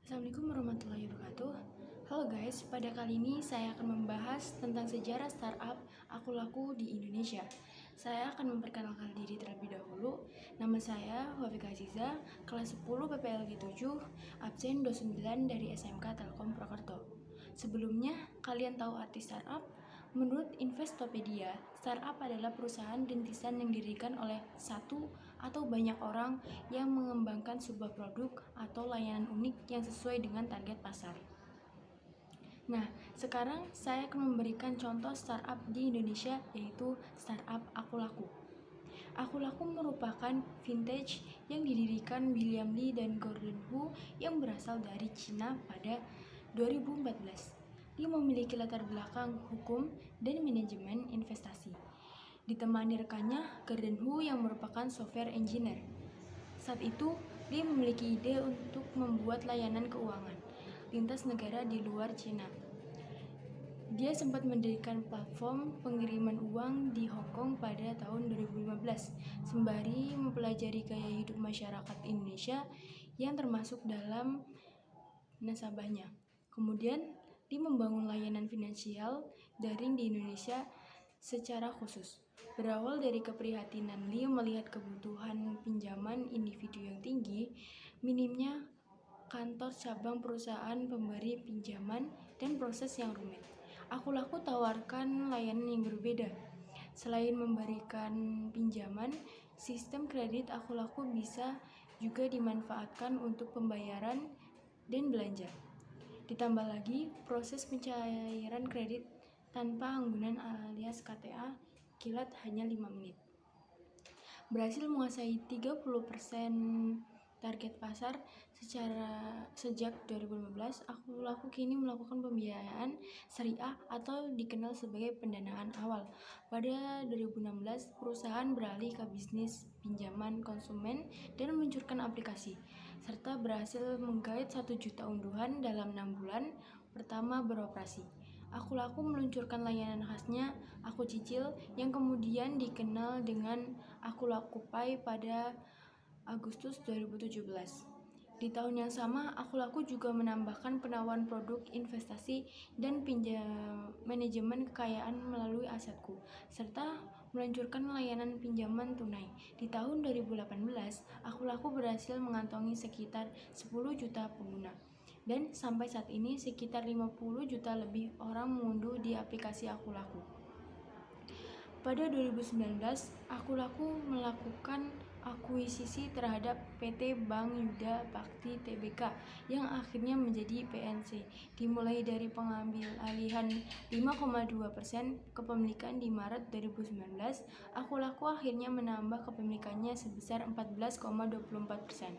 Assalamualaikum warahmatullahi wabarakatuh. Halo guys, pada kali ini saya akan membahas tentang sejarah startup Aku Laku di Indonesia. Saya akan memperkenalkan diri terlebih dahulu. Nama saya Wafika Aziza, kelas 10 PPLG 7, absen 29 dari SMK Telkom Purwokerto. Sebelumnya, kalian tahu arti startup? Menurut Investopedia, startup adalah perusahaan rintisan yang didirikan oleh satu atau banyak orang yang mengembangkan sebuah produk atau layanan unik yang sesuai dengan target pasar. Nah, sekarang saya akan memberikan contoh startup di Indonesia, yaitu startup Aku Laku. Aku Laku merupakan vintage yang didirikan William Li dan Gordon Hu yang berasal dari Cina pada 2014. Dia memiliki latar belakang hukum dan manajemen investasi. Ditemani rekannya, Gordon Hu yang merupakan software engineer. Saat itu, dia memiliki ide untuk membuat layanan keuangan lintas negara di luar Cina. Dia sempat mendirikan platform pengiriman uang di Hong Kong pada tahun 2015, sembari mempelajari gaya hidup masyarakat Indonesia yang termasuk dalam nasabahnya. Kemudian, dia membangun layanan finansial daring di Indonesia secara khusus. Berawal dari keprihatinan Lee melihat kebutuhan pinjaman individu yang tinggi, minimnya kantor cabang perusahaan pemberi pinjaman, dan proses yang rumit. Aku Laku tawarkan layanan yang berbeda. Selain memberikan pinjaman, sistem kredit Aku Laku bisa juga dimanfaatkan untuk pembayaran dan belanja. Ditambah lagi proses pencairan kredit tanpa anggunan alias KTA kilat hanya 5 menit. Berhasil menguasai 30% target pasar sejak 2015, Aku Laku kini melakukan pembiayaan syariah atau dikenal sebagai pendanaan awal. Pada 2016, perusahaan beralih ke bisnis pinjaman konsumen dan meluncurkan aplikasi, serta berhasil menggait 1 juta unduhan dalam 6 bulan pertama beroperasi. Aku Laku meluncurkan layanan khasnya Aku Cicil yang kemudian dikenal dengan Aku Laku Pay pada Agustus 2017. Di tahun yang sama, Aku Laku juga menambahkan penawaran produk investasi dan manajemen kekayaan melalui Asetku, serta meluncurkan layanan pinjaman tunai. Di tahun 2018, Aku Laku berhasil mengantongi sekitar 10 juta pengguna. Dan sampai saat ini sekitar 50 juta lebih orang mengunduh di aplikasi Aku Laku. Pada 2019, Aku Laku melakukan akuisisi terhadap PT Bank Yuda Bakti Tbk yang akhirnya menjadi PNC. Dimulai dari pengambil alihan 5,2% kepemilikan di Maret 2019, Aku Laku akhirnya menambah kepemilikannya sebesar 14,24%.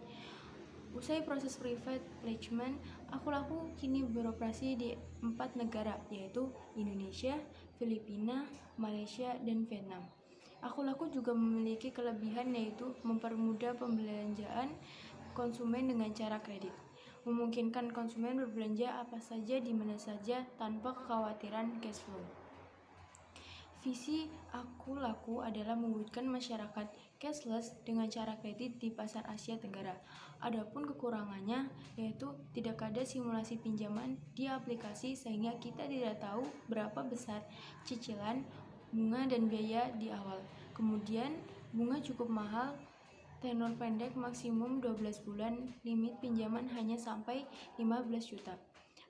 Usai proses private placement, Aku Laku kini beroperasi di 4 negara, yaitu Indonesia, Filipina, Malaysia, dan Vietnam. Aku Laku juga memiliki kelebihan, yaitu mempermudah pembelanjaan konsumen dengan cara kredit, memungkinkan konsumen berbelanja apa saja di mana saja tanpa kekhawatiran cash flow. Visi Aku Laku adalah mewujudkan masyarakat cashless dengan cara kredit di pasar Asia Tenggara. Adapun kekurangannya yaitu tidak ada simulasi pinjaman di aplikasi sehingga kita tidak tahu berapa besar cicilan, bunga, dan biaya di awal. Kemudian bunga cukup mahal, tenor pendek maksimum 12 bulan, limit pinjaman hanya sampai 15 juta.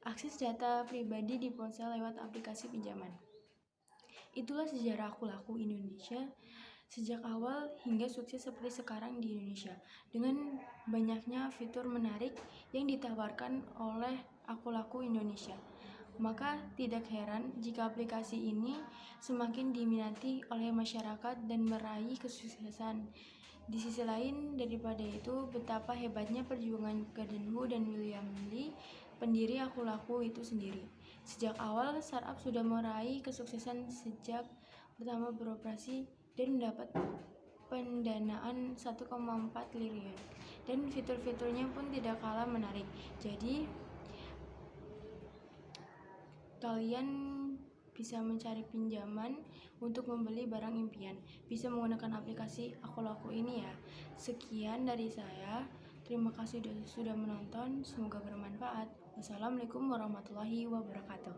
Akses data pribadi di ponsel lewat aplikasi pinjaman. Itulah sejarah Aku Laku Indonesia sejak awal hingga sukses seperti sekarang di Indonesia. Dengan banyaknya fitur menarik yang ditawarkan oleh Aku Laku Indonesia, maka tidak heran jika aplikasi ini semakin diminati oleh masyarakat dan meraih kesuksesan. Di sisi lain daripada itu, betapa hebatnya perjuangan Gordon Hu dan William Li, pendiri Aku Laku itu sendiri. Sejak awal, startup sudah meraih kesuksesan sejak pertama beroperasi dan mendapat pendanaan 1,4 triliun. Dan fitur-fiturnya pun tidak kalah menarik. Jadi, kalian bisa mencari pinjaman untuk membeli barang impian. Bisa menggunakan aplikasi Aku Laku ini ya. Sekian dari saya. Terima kasih sudah menonton, semoga bermanfaat. Wassalamualaikum warahmatullahi wabarakatuh.